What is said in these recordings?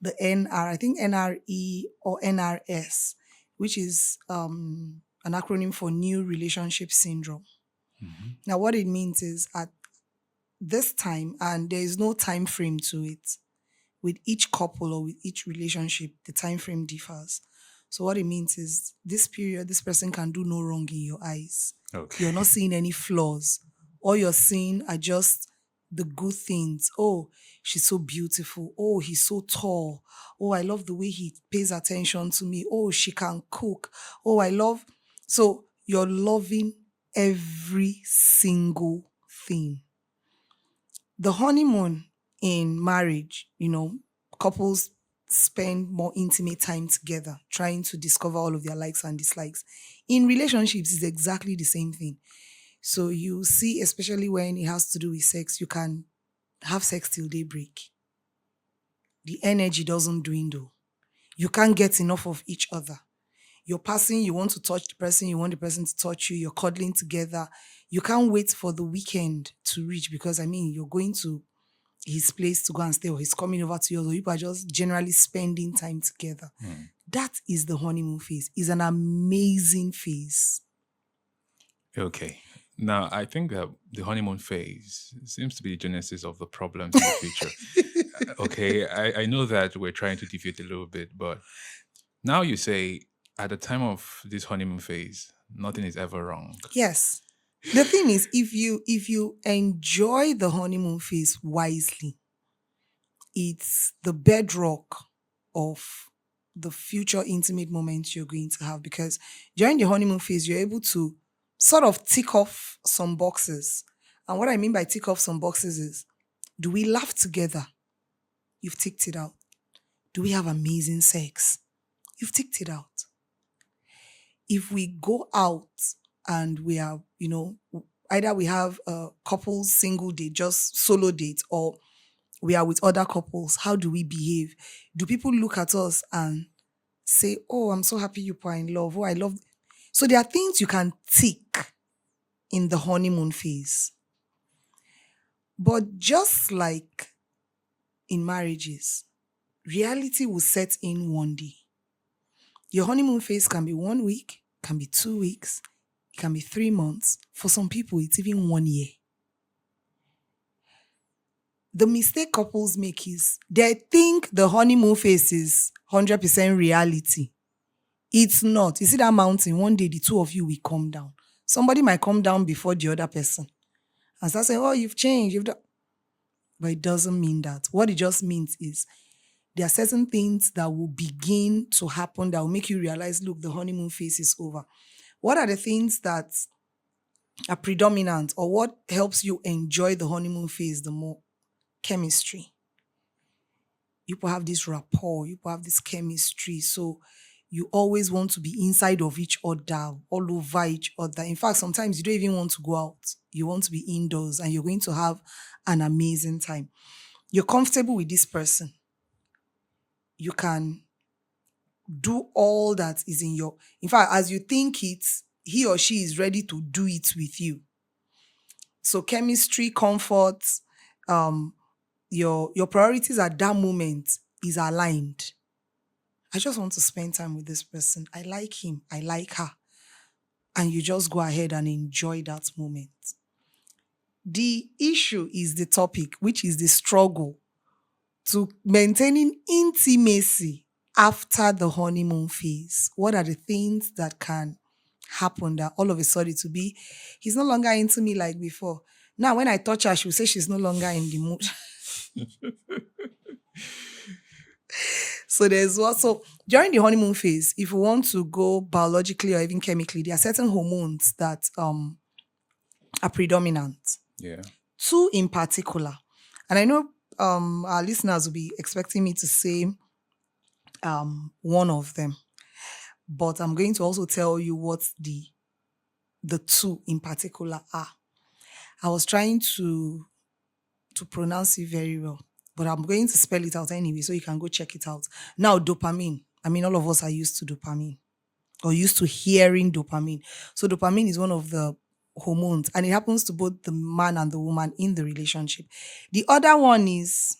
the NR, I think NRE or NRS, which is an acronym for New Relationship Syndrome. Mhm. Now, what it means is at this time, and there is no time frame to it. With each couple or with each relationship, the time frame differs. So what it means is this period, this person can do no wrong in your eyes. You're not Okay. seeing any flaws. All you're seeing are just the good things. Oh, she's so beautiful. Oh, he's so tall. Oh, I love the way he pays attention to me. Oh, she can cook. Oh, I love. So you're loving every single thing. The honeymoon in marriage, couples spend more intimate time together, trying to discover all of their likes and dislikes. In relationships, it's exactly the same thing. So you see, especially when it has to do with sex, you can have sex till daybreak. The energy doesn't dwindle. You can't get enough of each other. You're passing, you want to touch the person, you want the person to touch you, you're cuddling together. You can't wait for the weekend to reach because, you're going to his place to go and stay, or he's coming over to yours, or people are just generally spending time together. Mm. That is the honeymoon phase. It's an amazing phase. Okay. Now, I think that the honeymoon phase seems to be the genesis of the problems in the future. Okay, I know that we're trying to deviate a little bit, but now you say at the time of this honeymoon phase, nothing is ever wrong. Yes. The thing is, if you enjoy the honeymoon phase wisely, it's the bedrock of the future intimate moments you're going to have because during the honeymoon phase, you're able to sort of tick off some boxes. And what I mean by tick off some boxes is, do we laugh together? You've ticked it out. Do we have amazing sex? You've ticked it out. If we go out and we are, either we have a couples single date, just solo date, or we are with other couples, how do we behave? Do people look at us and say, oh, I'm so happy you are in love. Oh, I love. So there are things you can tick in the honeymoon phase. But just like in marriages, reality will set in one day. Your honeymoon phase can be 1 week, can be 2 weeks, it can be 3 months. For some people, it's even 1 year. The mistake couples make is they think the honeymoon phase is 100% reality. It's not. You see that mountain, one day the two of you will come down. Somebody might come down before the other person and start saying, oh, you've changed. But it doesn't mean that. What it just means is there are certain things that will begin to happen that will make you realize, look, the honeymoon phase is over. What are the things that are predominant or what helps you enjoy the honeymoon phase the more? Chemistry. People have this rapport, people have this chemistry. So you always want to be inside of each other, all over each other. In fact, sometimes you don't even want to go out. You want to be indoors and you're going to have an amazing time. You're comfortable with this person. You can do all that is in fact, as you think it, he or she is ready to do it with you. So chemistry, comfort, um, your priorities at that moment is aligned. I just want to spend time with this person. I like him. I like her. And you just go ahead and enjoy that moment. The issue is the topic, which is the struggle to maintaining intimacy after the honeymoon phase. What are the things that can happen that all of a sudden to be, he's no longer into me like before. Now, when I touch her, she'll say she's no longer in the mood. So there's also during the honeymoon phase, if we want to go biologically or even chemically, there are certain hormones that are predominant. Yeah. Two in particular, and I know our listeners will be expecting me to say one of them, but I'm going to also tell you what the two in particular are. I was trying to pronounce it very well, but I'm going to spell it out anyway, so you can go check it out. Now, dopamine. I mean, all of us are used to dopamine or used to hearing dopamine. So dopamine is one of the hormones, and it happens to both the man and the woman in the relationship. The other one is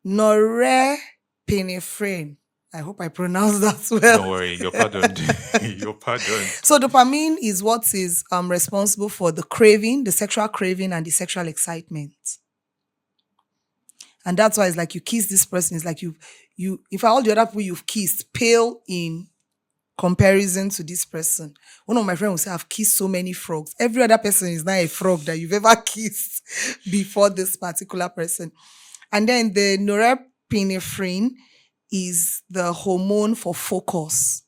norepinephrine. I hope I pronounced that Don't well. worry, you're pardoned. You're pardoned. So dopamine is what is responsible for the craving, the sexual craving, and the sexual excitement. And that's why it's like you kiss this person. It's like if all the other people you've kissed pale in comparison to this person. One of my friends will say, I've kissed so many frogs. Every other person is not a frog that you've ever kissed before this particular person. And then the norepinephrine is the hormone for focus,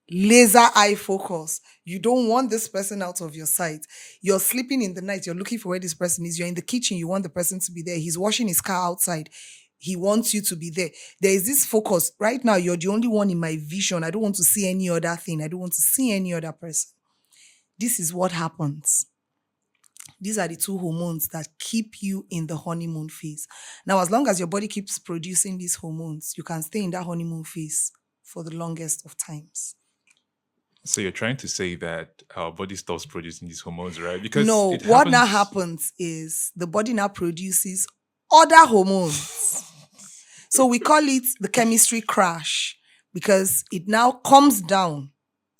laser eye focus. You don't want this person out of your sight. You're sleeping in the night, you're looking for where this person is. You're in the kitchen, you want the person to be there. He's washing his car outside. He wants you to be there. There is this focus. Right now, you're the only one in my vision. I don't want to see any other thing. I don't want to see any other person. This is what happens. These are the two hormones that keep you in the honeymoon phase. Now, as long as your body keeps producing these hormones, you can stay in that honeymoon phase for the longest of times. So you're trying to say that our body stops producing these hormones, right? Because No, it what now happens. happens is the body now produces other hormones. So we call it the chemistry crash because it now comes down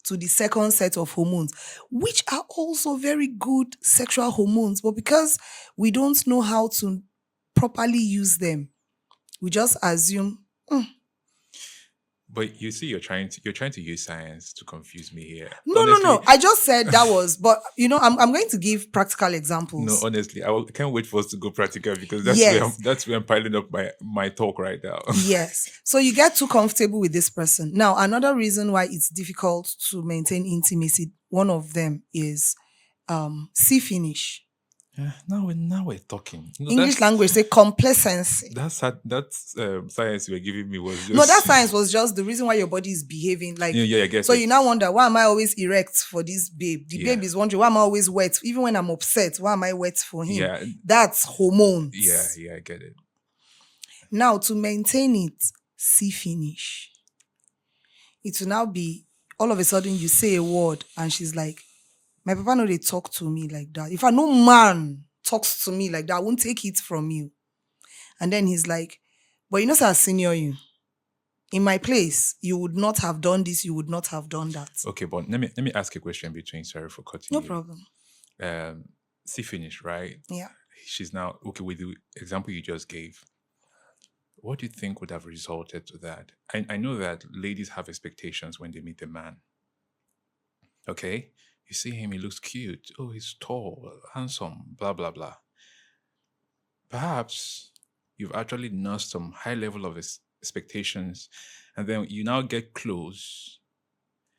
to the second set of hormones, which are also very good sexual hormones. But because we don't know how to properly use them, we just assume, But you see, you're trying to use science to confuse me here. no. Honestly, I just said that was, but I'm going to give practical examples. no, honestly, can't wait for us to go practical because Yes. that's where I'm piling up my talk right now. Yes. So you get too comfortable with this person. Now, another reason why it's difficult to maintain intimacy, one of them is see finish. Now we're talking. No, English language say complacency. That's science you were giving me was just No, that science was just the reason why your body is behaving like. yeah, I guess. So you now wonder, why am I always erect for this babe? The Yeah. babe is wondering, why am I always wet? Even when I'm upset, why am I wet for him? Yeah. That's hormones. Yeah, I get it. Now, to maintain it, see finish. It will now be, all of a sudden you say a word and she's like, my papa no dey talk to me like that. If I no man talks to me like that, I won't take it from you. And then he's like, but you know, sir, I senior you. In my place, you would not have done this, you would not have done that. Okay, but let me ask a question between. Sorry for cutting No you. problem. See finish, right? Yeah. She's now okay with the example you just gave. What do you think would have resulted to that? I know that ladies have expectations when they meet a man. Okay? You see him, he looks cute. Oh, he's tall, handsome, blah, blah, blah. Perhaps you've actually nursed some high level of expectations, and then you now get close.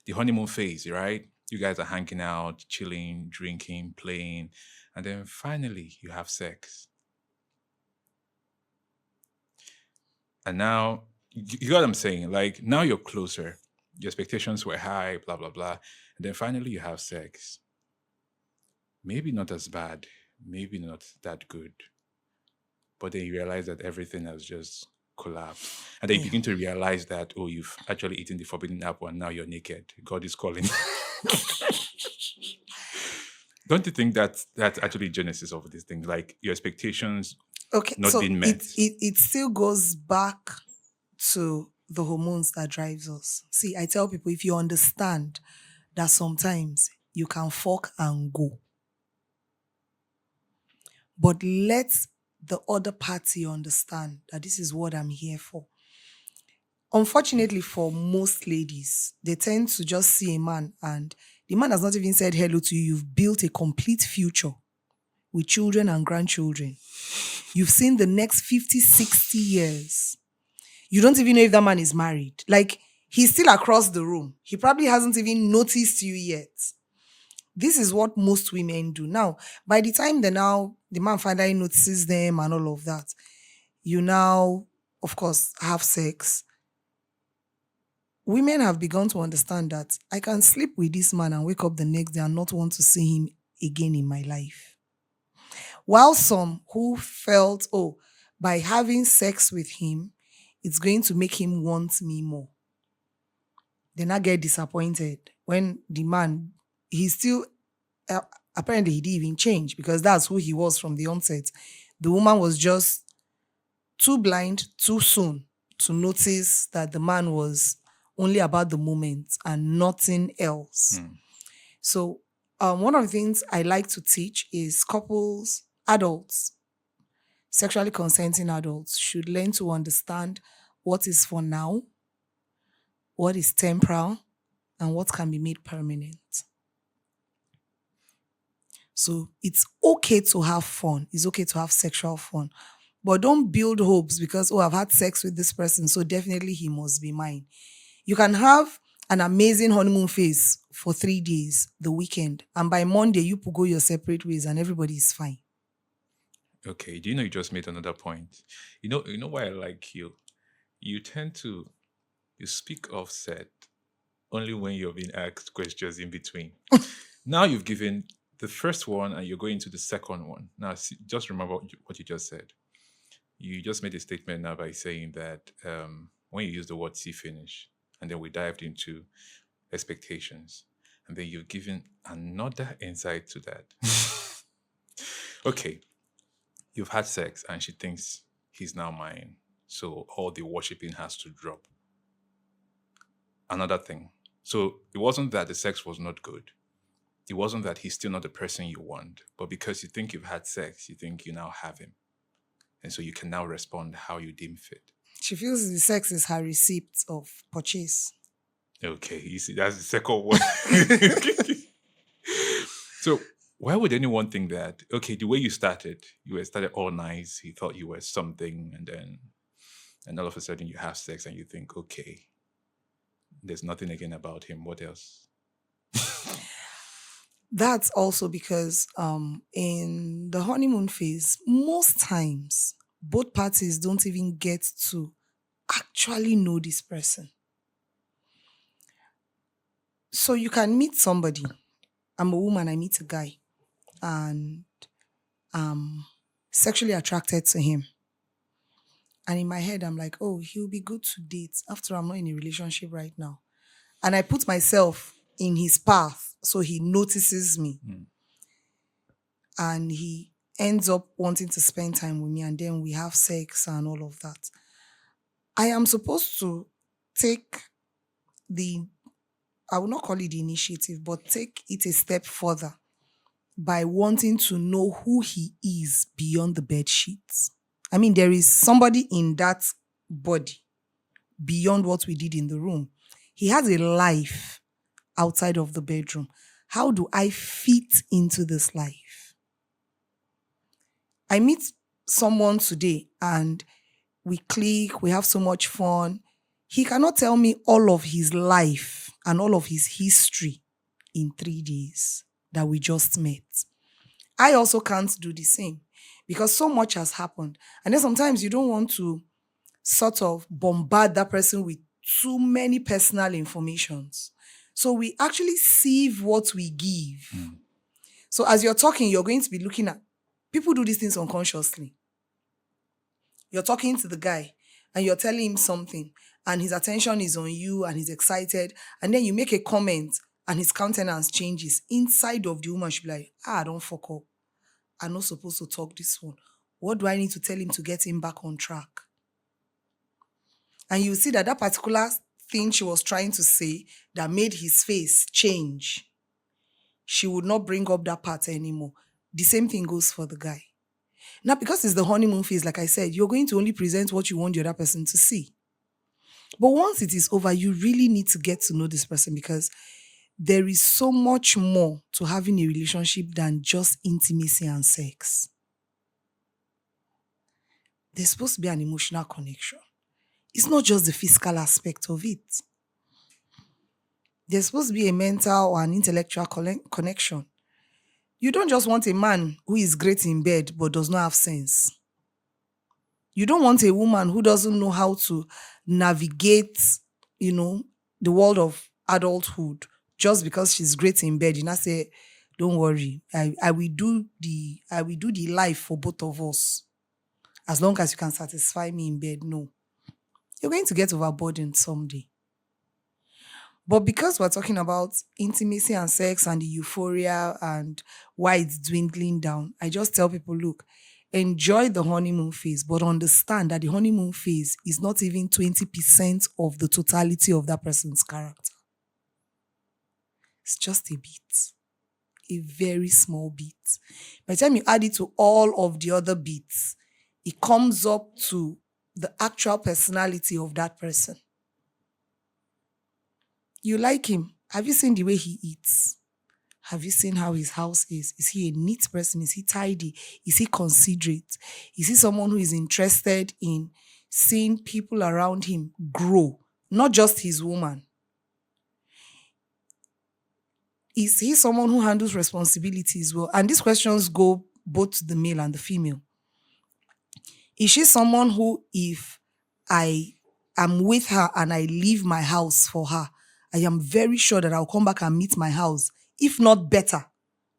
The honeymoon phase, right? You guys are hanging out, chilling, drinking, playing, and then finally you have sex. And now, you got what I'm saying? Like, now you're closer. Your expectations were high, blah, blah, blah. And then finally you have sex. Maybe not as bad, maybe not that good. But then you realize that everything has just collapsed. And then you begin to realize that, oh, you've actually eaten the forbidden apple and now you're naked. God is calling. Don't you think that's actually genesis of these things? Like your expectations not so being met. it still goes back to the hormones that drives us. See, I tell people, if you understand that sometimes you can fuck and go, but let the other party understand that this is what I'm here for. Unfortunately, for most ladies, they tend to just see a man and the man has not even said hello to you. You've built a complete future with children and grandchildren. You've seen the next 50, 60 years. You don't even know if that man is married. Like, he's still across the room. He probably hasn't even noticed you yet. This is what most women do. Now, by the time the man finally notices them and all of that, you now, of course, have sex. Women have begun to understand that I can sleep with this man and wake up the next day and not want to see him again in my life. While some who felt, oh, by having sex with him, it's going to make him want me more. They now get disappointed when the man, he's still, apparently he didn't even change because that's who he was from the onset. The woman was just too blind too soon to notice that the man was only about the moment and nothing else. Mm. So, one of the things I like to teach is couples, adults, sexually consenting adults should learn to understand what is for now, what is temporal, and what can be made permanent. So it's okay to have fun. It's okay to have sexual fun. But don't build hopes because, oh, I've had sex with this person, so definitely he must be mine. You can have an amazing honeymoon phase for 3 days, the weekend, and by Monday, you go your separate ways and everybody is fine. Okay. Do you know you just made another point? You know why I like you? You tend to you speak offset only when you're being asked questions in between. Now you've given the first one and you're going to the second one. Now just remember what you just said. You just made a statement now by saying that when you use the word see finish, and then we dived into expectations, and then you've given another insight to that. Okay, you've had sex and she thinks he's now mine. So all the worshipping has to drop. Another thing. So it wasn't that the sex was not good. It wasn't that he's still not the person you want. But because you think you've had sex, you think you now have him. And so you can now respond how you deem fit. She feels the sex is her receipt of purchase. Okay, you see, that's the second one. So why would anyone think that? Okay, the way you were started all nice. He thought you were something, and all of a sudden you have sex and you think, okay, there's nothing again about him. What else? That's also because in the honeymoon phase, most times both parties don't even get to actually know this person. So you can meet somebody. I'm a woman, I meet a guy, and I'm sexually attracted to him. And in my head, I'm like, oh, he'll be good to date. After all, I'm not in a relationship right now. And I put myself in his path so he notices me Mm. and he ends up wanting to spend time with me, and then we have sex and all of that. I am supposed to take the, I will not call it the initiative, but take it a step further by wanting to know who he is beyond the bed sheets. I mean, there is somebody in that body beyond what we did in the room. He has a life outside of the bedroom. How do I fit into this life? I meet someone today and we click, we have so much fun. He cannot tell me all of his life and all of his history in 3 days that we just met. I also can't do the same because so much has happened. And then sometimes you don't want to sort of bombard that person with too many personal informations. So we actually sieve what we give. Mm. So as you're talking, you're going to be looking at, people do these things unconsciously. You're talking to the guy and you're telling him something and his attention is on you and he's excited. And then you make a comment and his countenance changes. Inside of the woman, she'll be like, don't fuck up. I'm not supposed to talk this one. What do I need to tell him to get him back on track? And you see that that particular thing she was trying to say that made his face change, she would not bring up that part anymore. The same thing goes for the guy. Now, because it's the honeymoon phase, like I said, you're going to only present what you want the other person to see. But once it is over, you really need to get to know this person because there is so much more to having a relationship than just intimacy and sex. There's supposed to be an emotional connection. It's not just the physical aspect of it. There's supposed to be a mental or an intellectual connection. You don't just want a man who is great in bed but does not have sense. You don't want a woman who doesn't know how to navigate, the world of adulthood just because she's great in bed. You not say, don't worry, I will do the life for both of us. As long as you can satisfy me in bed, no. You're going to get overburdened someday. But because we're talking about intimacy and sex and the euphoria and why it's dwindling down, I just tell people, look, enjoy the honeymoon phase, but understand that the honeymoon phase is not even 20% of the totality of that person's character. It's just a bit, a very small bit. By the time you add it to all of the other bits, it comes up to the actual personality of that person. You like him. Have you seen the way he eats? Have you seen how his house is? Is he a neat person? Is he tidy? Is he considerate? Is he someone who is interested in seeing people around him grow, not just his woman? Is he someone who handles responsibilities well? And these questions go both to the male and the female. Is she someone who, if I am with her and I leave my house for her, I am very sure that I'll come back and meet my house, if not better,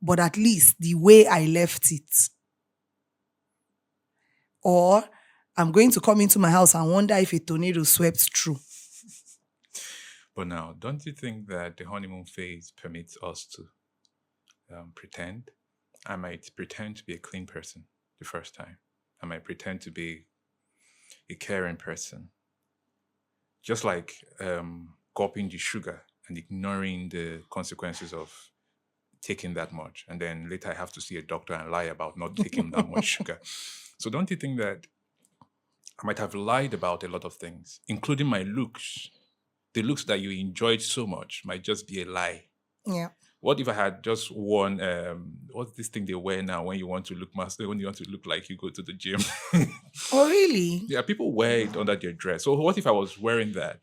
but at least the way I left it? Or I'm going to come into my house and wonder if a tornado swept through. But now, don't you think that the honeymoon phase permits us to pretend? I might pretend to be a clean person the first time. I might pretend to be a caring person. Just like gulping the sugar and ignoring the consequences of taking that much. And then later I have to see a doctor and lie about not taking that much sugar. So don't you think that I might have lied about a lot of things, including my looks? The looks that you enjoyed so much might just be a lie. Yeah. What if I had just worn what's this thing they wear now when you want to look when you want to look like you go to the gym? Oh, really? Yeah, people wear it under their dress. So what if I was wearing that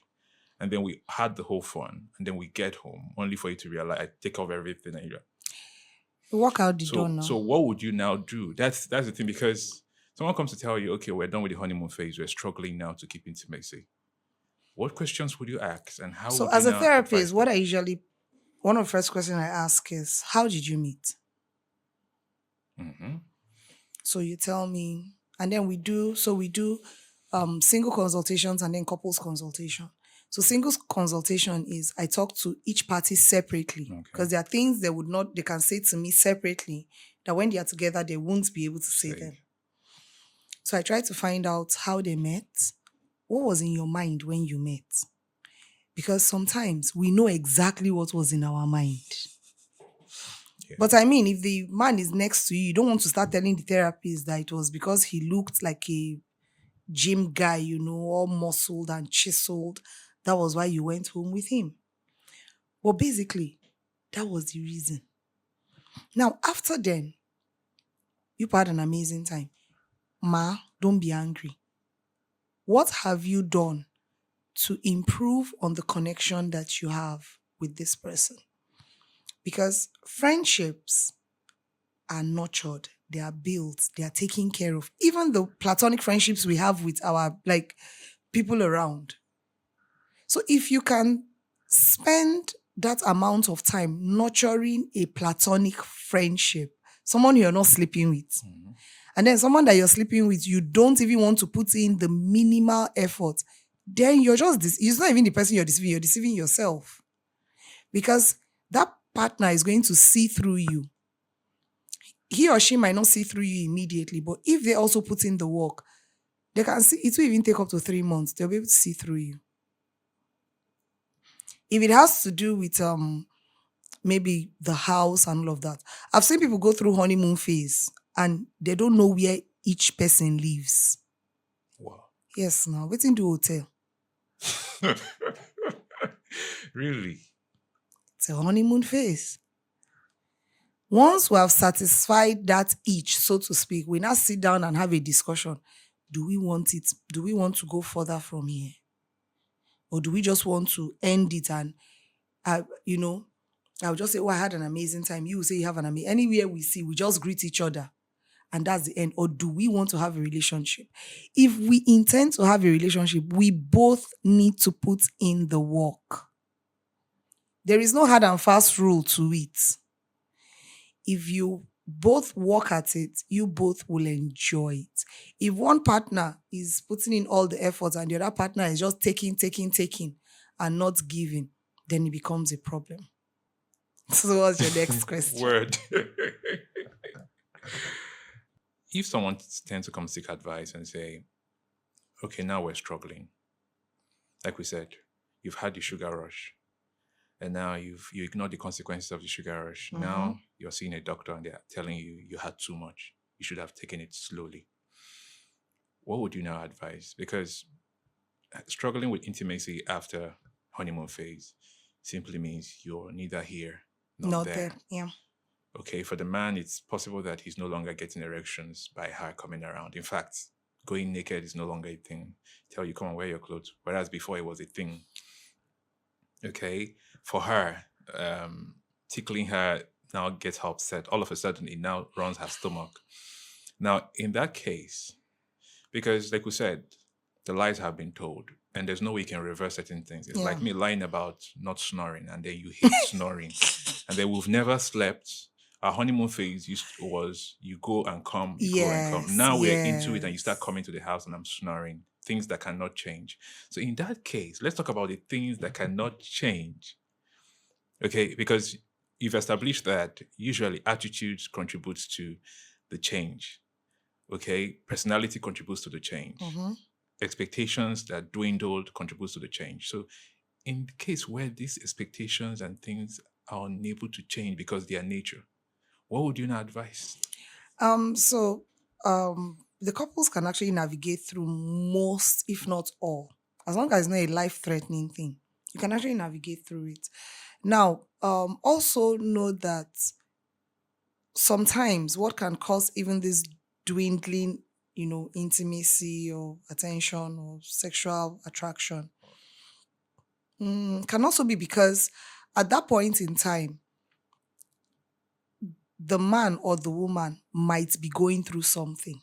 and then we had the whole fun and then we get home only for you to realize I take off everything and You walk out the door now. so what would you now do? That's the thing, because someone comes to tell you, okay, we're done with the honeymoon phase, we're struggling now to keep intimacy. What questions would you ask and how So would as you a now therapist, advise one of the first questions I ask is, how did you meet? them? Mhm. So you tell me, and then we do single consultations and then couples consultation. So singles consultation is I talk to each party separately, because there are things they can say to me separately that when they are together, they won't be able to say them. So I try to find out how they met. What was in your mind when you met? Because sometimes we know exactly what was in our mind. Yeah. But I mean, if the man is next to you, you don't want to start telling the therapist that it was because he looked like a gym guy, all muscled and chiseled. That was why you went home with him. But basically, that was the reason. Now, after then, you've had an amazing time. Ma, don't be angry. What have you done to improve on the connection that you have with this person? Because friendships are nurtured, they are built, they are taken care of. Even the platonic friendships we have with our people around. So if you can spend that amount of time nurturing a platonic friendship, someone you're not sleeping with, and then someone that you're sleeping with, you don't even want to put in the minimal effort, then you're just it's not even the person you're deceiving yourself. Because that partner is going to see through you. He or she might not see through you immediately, but if they also put in the work, they can see. It will even take up to 3 months. They'll be able to see through you. If it has to do with maybe the house and all of that, I've seen people go through honeymoon phase and they don't know where each person lives. Wow. Yes, now waiting to hotel. Really? It's a honeymoon phase. Once we have satisfied that itch, so to speak, we now sit down and have a discussion. Do we want it? Do we want to go further from here? Or do we just want to end it and, I'll just say, oh, I had an amazing time. You will say you have an amazing. Anywhere we see, we just greet each other. And that's the end. Or do we want to have a relationship? If we intend to have a relationship, we both need to put in the work. There is no hard and fast rule to it. If you both work at it, you both will enjoy it. If one partner is putting in all the efforts and the other partner is just taking and not giving, then it becomes a problem. So what's your next question? Word. if someone tends to come seek advice and say, okay, now we're struggling, like we said, you've had the sugar rush, and now you ignore the consequences of the sugar rush. Mm-hmm. Now you're seeing a doctor and they're telling you you had too much. You should have taken it slowly. What would you now advise? Because struggling with intimacy after honeymoon phase simply means you're neither here nor Not there. there. Yeah. Okay, for the man, it's possible that he's no longer getting erections by her coming around. In fact, going naked is no longer a thing. Tell you, come and wear your clothes. Whereas before it was a thing. Okay, for her, tickling her now gets her upset. All of a sudden, it now runs her stomach. Now, in that case, because like we said, the lies have been told, and there's no way you can reverse certain things. It's Yeah. like me lying about not snoring, and then you hate snoring, and then we've never slept. Our honeymoon phase was you go and come, you go and come. Yes. Now we're into it, and you start Yes. coming to the house, and I'm snoring. Things that cannot change. So in that case, let's talk about the things that cannot change. Okay, because you've established that usually attitudes contributes to the change. Okay, personality contributes to the change. Mm-hmm. Expectations that dwindled contributes to the change. So in the case where these expectations and things are unable to change because they are nature, what would you now advise? So the couples can actually navigate through most, if not all, as long as it's not a life-threatening thing. You can actually navigate through it. Now, also know that sometimes what can cause even this dwindling, intimacy or attention or sexual attraction, can also be because at that point in time, the man or the woman might be going through something.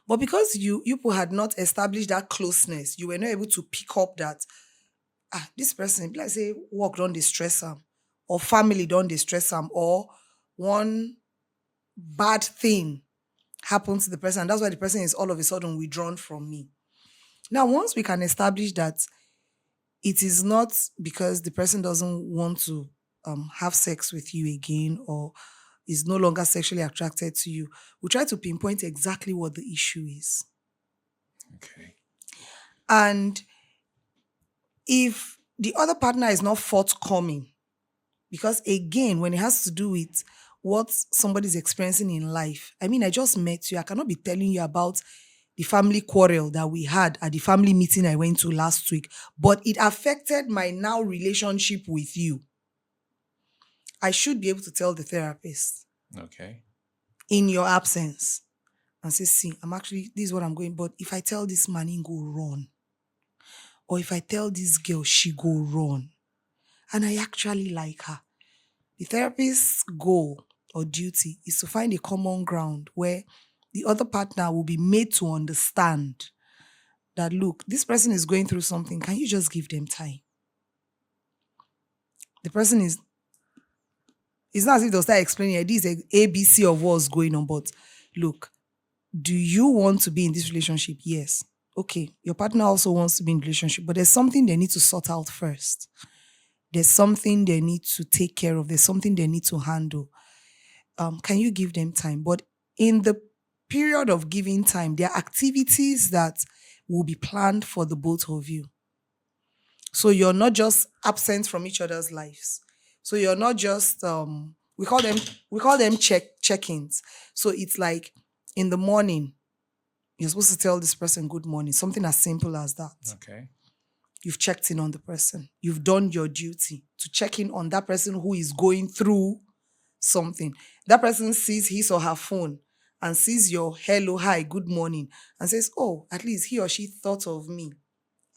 But because you people had not established that closeness, you were not able to pick up that this person, be like say work don't distress them, or family don't distress them, or one bad thing happens to the person. And that's why the person is all of a sudden withdrawn from me. Now, once we can establish that it is not because the person doesn't want to have sex with you again or is no longer sexually attracted to you, we try to pinpoint exactly what the issue is. Okay. And if the other partner is not forthcoming, because again, when it has to do with what somebody's experiencing in life, I mean, I just met you. I cannot be telling you about the family quarrel that we had at the family meeting I went to last week, but it affected my now relationship with you. I should be able to tell the therapist Okay. in your absence and say, see, this is what I'm going, but if I tell this man, he go run. Or if I tell this girl, she go run. And I actually like her. The therapist's goal or duty is to find a common ground where the other partner will be made to understand that, look, this person is going through something. Can you just give them time? The person is, it's not as if they'll start explaining, this is ABC of what's going on, but look, do you want to be in this relationship? Yes. Okay. Your partner also wants to be in a relationship, but there's something they need to sort out first. There's something they need to take care of. There's something they need to handle. Can you give them time? But in the period of giving time, there are activities that will be planned for the both of you. So you're not just absent from each other's lives. So you're not just we call them check-ins. So it's like in the morning, you're supposed to tell this person good morning, something as simple as that. Okay. You've checked in on the person. You've done your duty to check in on that person who is going through something. That person sees his or her phone and sees your hello, hi, good morning, and says, oh, at least he or she thought of me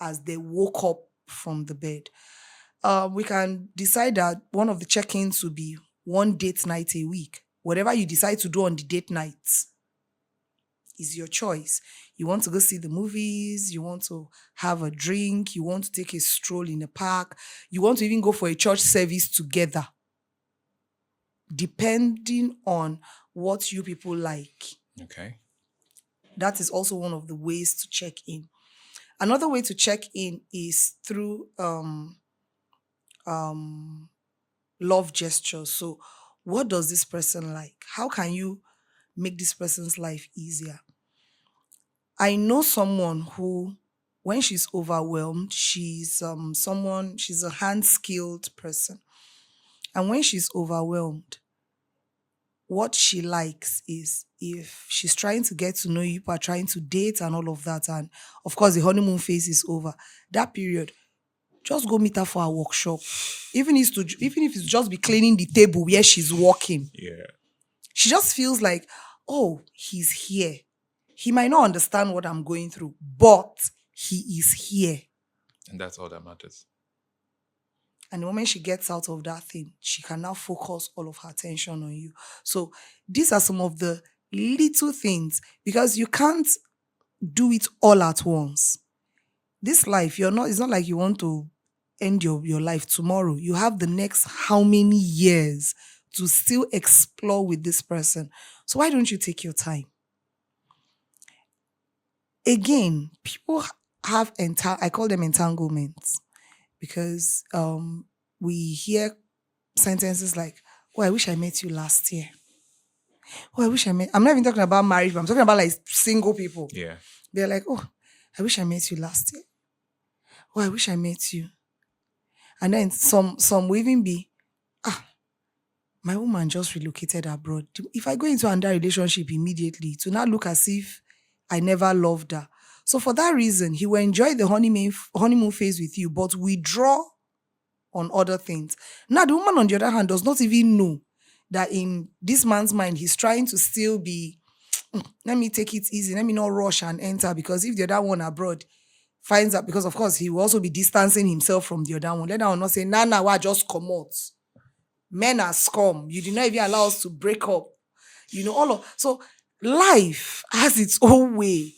as they woke up from the bed. We can decide that one of the check-ins will be one date night a week. Whatever you decide to do on the date nights is your choice. You want to go see the movies, you want to have a drink, you want to take a stroll in the park, you want to even go for a church service together, depending on what you people like. Okay. That is also one of the ways to check in. Another way to check in is through love gestures. So what does this person like? How can you make this person's life easier. I know someone who, when she's overwhelmed, she's a hand-skilled person. And when she's overwhelmed, what she likes is if she's trying to get to know you, people are trying to date and all of that, and of course the honeymoon phase is over, that period, just go meet her for a workshop. Even if it's just be cleaning the table where she's working. Yeah. She just feels like, oh, he's here. He might not understand what I'm going through, but he is here. And that's all that matters. And the moment she gets out of that thing, she can now focus all of her attention on you. So these are some of the little things, because you can't do it all at once. This life, it's not like you want to end your life tomorrow. You have the next how many years to still explore with this person. So why don't you take your time? Again, people have I call them entanglements, because we hear sentences like, oh, I wish I met you last year. Oh, I'm not even talking about married people. I'm talking about like single people. Yeah. They're like, oh, I wish I met you last year. Oh, I wish I met you. And then some will even be, my woman just relocated abroad. If I go into another relationship immediately, to not look as if I never loved her. So for that reason, he will enjoy the honeymoon phase with you, but withdraw on other things. Now, the woman, on the other hand, does not even know that in this man's mind, he's trying to still be, let me take it easy, let me not rush and enter, because if the other one abroad finds out, because of course, he will also be distancing himself from the other one. Let that one not say, nah, why just come out. Men are scum. You did not even allow us to break up. So life has its own way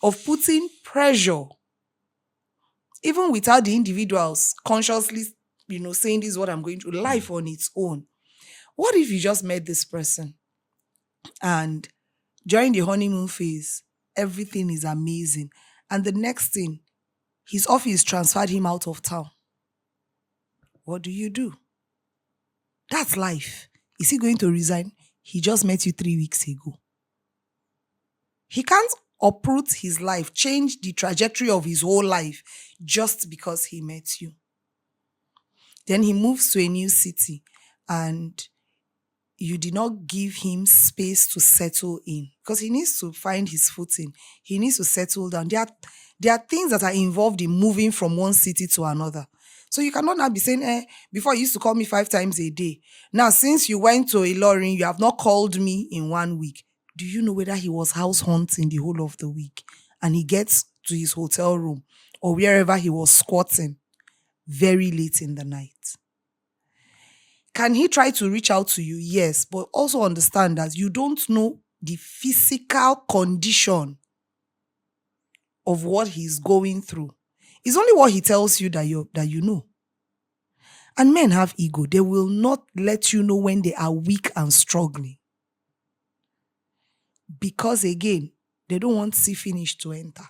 of putting pressure, even without the individuals consciously, saying this is what I'm going through. Life on its own. What if you just met this person and during the honeymoon phase, everything is amazing, and the next thing, his office transferred him out of town? What do? That's life. Is he going to resign? He just met you 3 weeks ago. He can't uproot his life, change the trajectory of his whole life just because he met you. Then he moves to a new city and you did not give him space to settle in, because he needs to find his footing. He needs to settle down. There are things that are involved in moving from one city to another. So you cannot now be saying, before you used to call me 5 times a day. Now, since you went to Ilorin, you have not called me in 1 week. Do you know whether he was house hunting the whole of the week and he gets to his hotel room or wherever he was squatting very late in the night? Can he try to reach out to you? Yes, but also understand that you don't know the physical condition of what he's going through. It's only what he tells you that you know. And men have ego. They will not let you know when they are weak and struggling. Because again, they don't want see finish to enter.